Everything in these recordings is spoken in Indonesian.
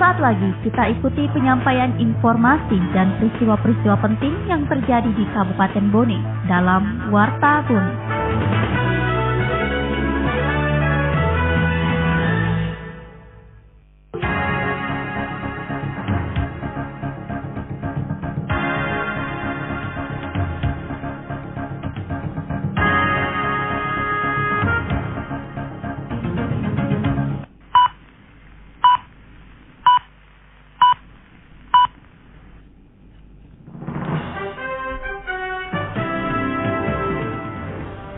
Sesaat lagi kita ikuti penyampaian informasi dan peristiwa-peristiwa penting yang terjadi di Kabupaten Bone dalam Warta Bone.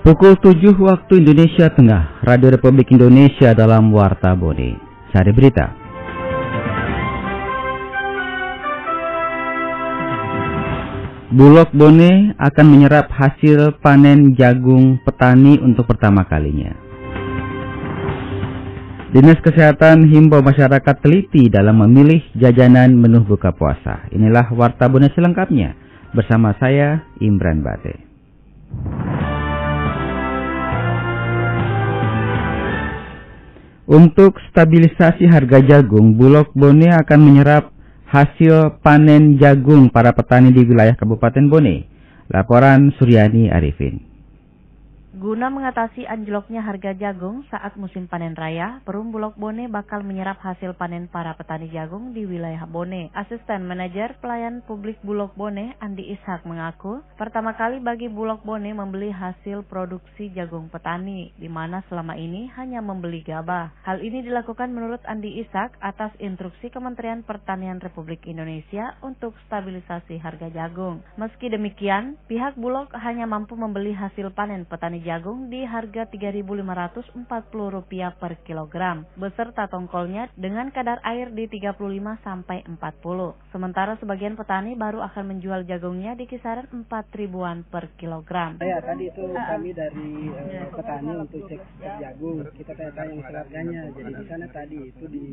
Pukul 7 waktu Indonesia Tengah, Radio Republik Indonesia dalam Warta Bone. Sari Berita. Bulog Bone akan menyerap hasil panen jagung petani untuk pertama kalinya. Dinas Kesehatan himbau masyarakat teliti dalam memilih jajanan menu buka puasa. Inilah Warta Bone selengkapnya bersama saya Imran Bate. Untuk stabilisasi harga jagung, Bulog Bone akan menyerap hasil panen jagung para petani di wilayah Kabupaten Bone. Laporan Suryani Arifin. Guna mengatasi anjloknya harga jagung saat musim panen raya, Perum Bulog Bone bakal menyerap hasil panen para petani jagung di wilayah Bone. Asisten Manajer Pelayan Publik Bulog Bone, Andi Ishak mengaku, pertama kali bagi Bulog Bone membeli hasil produksi jagung petani, di mana selama ini hanya membeli gabah. Hal ini dilakukan menurut Andi Ishak atas instruksi Kementerian Pertanian Republik Indonesia untuk stabilisasi harga jagung. Meski demikian, pihak Bulog hanya mampu membeli hasil panen petani jagung di harga Rp3.540 per kilogram, beserta tongkolnya dengan kadar air di 35-40. Sementara sebagian petani baru akan menjual jagungnya di kisaran Rp4.000-an per kilogram. Ya, tadi itu kami dari petani untuk cek jagung, kita tanya yang harganya. Jadi di sana tadi itu di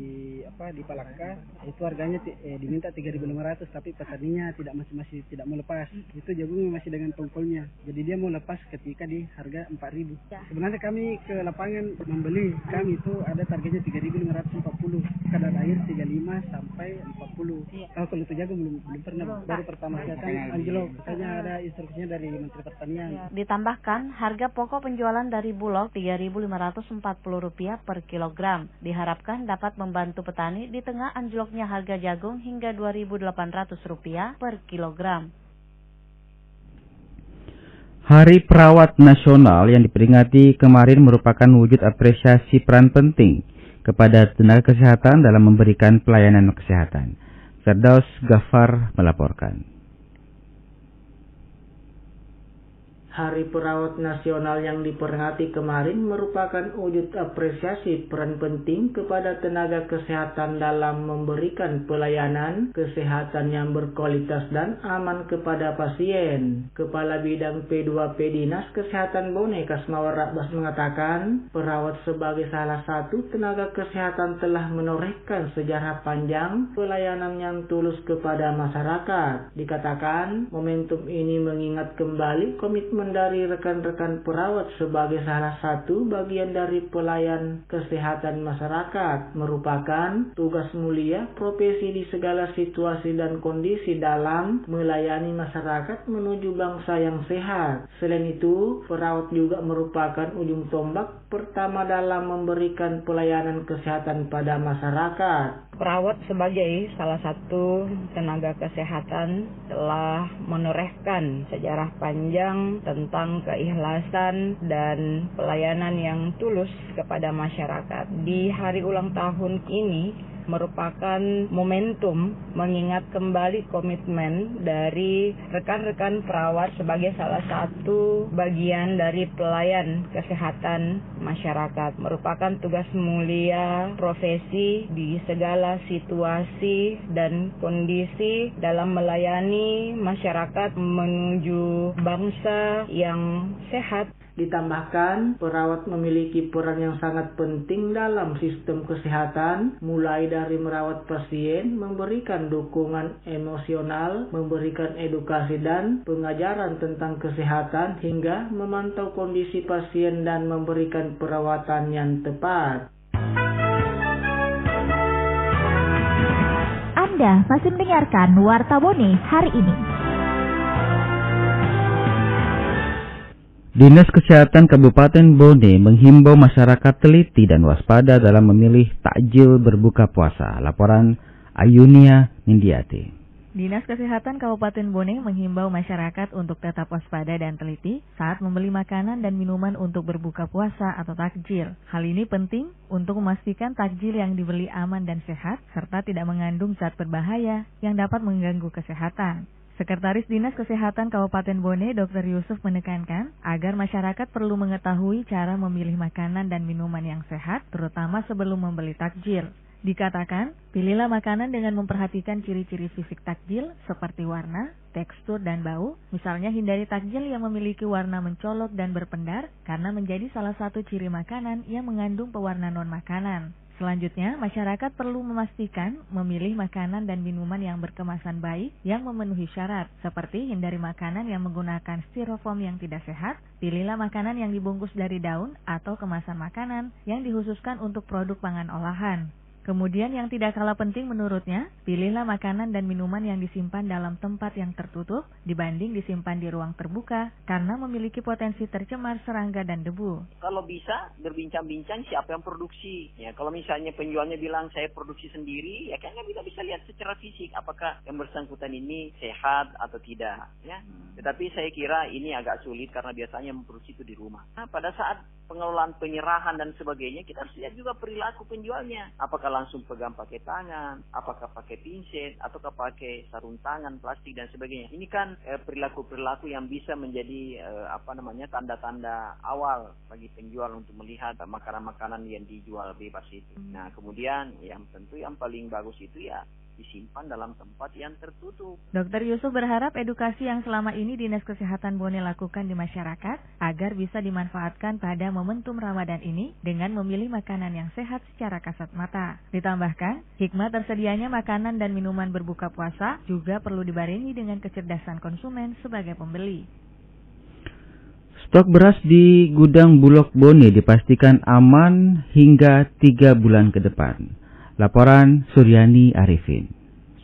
Palaka itu harganya diminta 3.500, tapi petaninya masih tidak mau lepas. Itu jagungnya masih dengan tongkolnya. Jadi dia mau lepas ketika di harga 4.000. Sebenarnya kami ke lapangan membeli, kami itu ada targetnya 3.540, kadar air 35 sampai 40. Kalau itu jagung belum pernah, baru pertama kali anjlok. Katanya ada instruksinya dari Menteri Pertanian. Ditambahkan harga pokok penjualan dari Bulog Rp3.540 per kilogram. Diharapkan dapat membantu petani di tengah anjloknya harga jagung hingga Rp2.800 per kilogram. Hari Perawat Nasional yang diperingati kemarin merupakan wujud apresiasi peran penting kepada tenaga kesehatan dalam memberikan pelayanan kesehatan. Firdaus Ghaffar melaporkan. Hari Perawat Nasional yang diperingati kemarin merupakan wujud apresiasi peran penting kepada tenaga kesehatan dalam memberikan pelayanan kesehatan yang berkualitas dan aman kepada pasien. Kepala Bidang P2P Dinas Kesehatan Bone, Kasmawar Rakbas mengatakan, perawat sebagai salah satu tenaga kesehatan telah menorehkan sejarah panjang pelayanan yang tulus kepada masyarakat. Dikatakan, momentum ini mengingat kembali komitmen dari rekan-rekan perawat sebagai salah satu bagian dari pelayan kesehatan masyarakat, merupakan tugas mulia profesi di segala situasi dan kondisi dalam melayani masyarakat menuju bangsa yang sehat. Selain itu, perawat juga merupakan ujung tombak pertama dalam memberikan pelayanan kesehatan pada masyarakat. Perawat sebagai salah satu tenaga kesehatan telah menorehkan sejarah panjang tentang keikhlasan dan pelayanan yang tulus kepada masyarakat. Di hari ulang tahun ini merupakan momentum mengingat kembali komitmen dari rekan-rekan perawat sebagai salah satu bagian dari pelayan kesehatan masyarakat. Merupakan tugas mulia profesi di segala situasi dan kondisi dalam melayani masyarakat menuju bangsa yang sehat. Ditambahkan, perawat memiliki peran yang sangat penting dalam sistem kesehatan, mulai dari merawat pasien, memberikan dukungan emosional, memberikan edukasi dan pengajaran tentang kesehatan, hingga memantau kondisi pasien dan memberikan perawatan yang tepat. Anda masih mendengarkan Warta Bone hari ini. Dinas Kesehatan Kabupaten Bone menghimbau masyarakat teliti dan waspada dalam memilih takjil berbuka puasa. Laporan Ayunia Nindiati. Dinas Kesehatan Kabupaten Bone menghimbau masyarakat untuk tetap waspada dan teliti saat membeli makanan dan minuman untuk berbuka puasa atau takjil. Hal ini penting untuk memastikan takjil yang dibeli aman dan sehat, serta tidak mengandung zat berbahaya yang dapat mengganggu kesehatan. Sekretaris Dinas Kesehatan Kabupaten Bone, Dr. Yusuf menekankan agar masyarakat perlu mengetahui cara memilih makanan dan minuman yang sehat, terutama sebelum membeli takjil. Dikatakan, pilihlah makanan dengan memperhatikan ciri-ciri fisik takjil seperti warna, tekstur, dan bau. Misalnya hindari takjil yang memiliki warna mencolok dan berpendar karena menjadi salah satu ciri makanan yang mengandung pewarna non-makanan. Selanjutnya, masyarakat perlu memastikan memilih makanan dan minuman yang berkemasan baik yang memenuhi syarat, seperti hindari makanan yang menggunakan styrofoam yang tidak sehat, pilihlah makanan yang dibungkus dari daun atau kemasan makanan yang dikhususkan untuk produk pangan olahan. Kemudian yang tidak kalah penting menurutnya, pilihlah makanan dan minuman yang disimpan dalam tempat yang tertutup dibanding disimpan di ruang terbuka karena memiliki potensi tercemar serangga dan debu. Kalau bisa berbincang-bincang siapa yang produksi. Ya, kalau misalnya penjualnya bilang saya produksi sendiri, ya kan kita bisa lihat secara fisik apakah yang bersangkutan ini sehat atau tidak. Ya, tetapi saya kira ini agak sulit karena biasanya memproduksi itu di rumah. Nah, pada saat pengelolaan penyerahan dan sebagainya, kita harus lihat juga perilaku penjualnya. Apakah langsung pegang pakai tangan, apakah pakai pinset, ataukah pakai sarung tangan, plastik dan sebagainya. Ini kan perilaku-perilaku yang bisa menjadi tanda-tanda awal bagi penjual untuk melihat makanan-makanan yang dijual bebas itu. Nah, kemudian yang tentu yang paling bagus itu ya disimpan dalam tempat yang tertutup. Dr. Yusuf berharap edukasi yang selama ini Dinas Kesehatan Bone lakukan di masyarakat agar bisa dimanfaatkan pada momentum Ramadan ini dengan memilih makanan yang sehat secara kasat mata. Ditambahkan, hikmah tersedianya makanan dan minuman berbuka puasa juga perlu dibarengi dengan kecerdasan konsumen sebagai pembeli. Stok beras di gudang Bulog Bone dipastikan aman hingga 3 bulan ke depan. Laporan Suryani Arifin.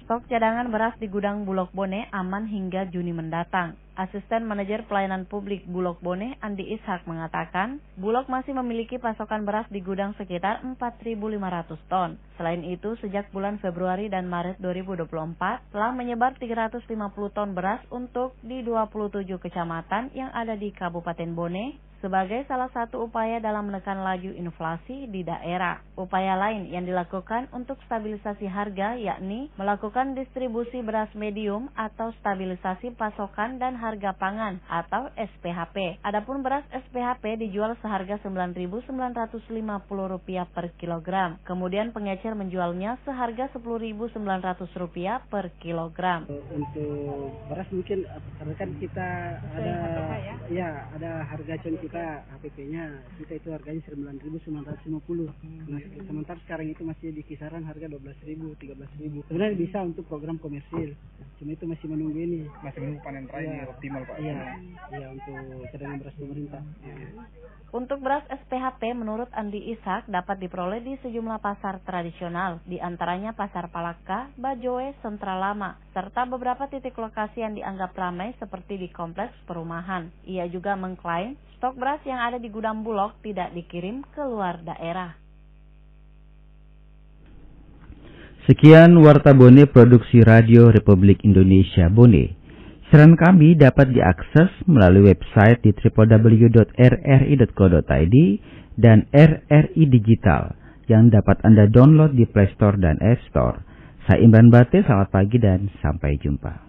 Stok cadangan beras di gudang Bulog Bone aman hingga Juni mendatang. Asisten Manajer Pelayanan Publik Bulog Bone, Andi Ishak, mengatakan, Bulog masih memiliki pasokan beras di gudang sekitar 4.500 ton. Selain itu, sejak bulan Februari dan Maret 2024, telah menyebar 350 ton beras untuk di 27 kecamatan yang ada di Kabupaten Bone, sebagai salah satu upaya dalam menekan laju inflasi di daerah. Upaya lain yang dilakukan untuk stabilisasi harga yakni melakukan distribusi beras medium atau stabilisasi pasokan dan harga pangan atau SPHP. Adapun beras SPHP dijual seharga Rp9.950 per kilogram. Kemudian pengecer menjualnya seharga Rp10.900 per kilogram. Untuk beras mungkin karena kan kita ada harga con kita HPP-nya kita itu harganya 9.950. Nah, sementara sekarang itu masih di kisaran harga 12.000, 13.000. Sebenarnya bisa untuk program komersil. Cuma itu masih menunggu ini. Masih menunggu panen raya optimal, Pak. Iya, untuk cadangan beras pemerintah. Untuk beras SPHP menurut Andi Ishak dapat diperoleh di sejumlah pasar tradisional, di antaranya Pasar Palaka, Bajoe, Sentra Lama, serta beberapa titik lokasi yang dianggap ramai seperti di kompleks perumahan. Ia juga mengklaim stok beras yang ada di gudang Bulog tidak dikirim ke luar daerah. Sekian Warta Bone Produksi Radio Republik Indonesia Bone. Siaran kami dapat diakses melalui website di www.rri.co.id dan RRI Digital yang dapat Anda download di Play Store dan App Store. Saya Imran Bate, selamat pagi dan sampai jumpa.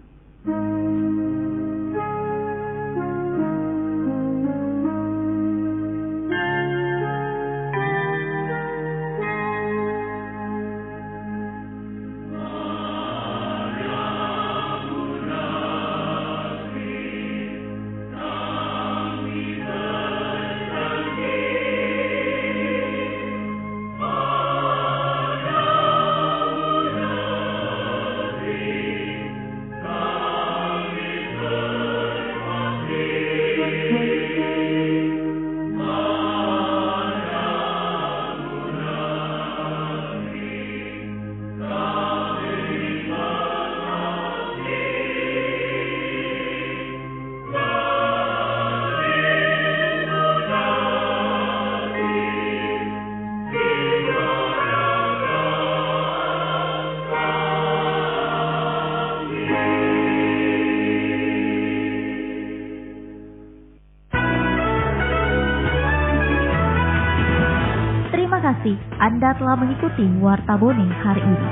kasih Anda telah mengikuti Warta Bone hari ini.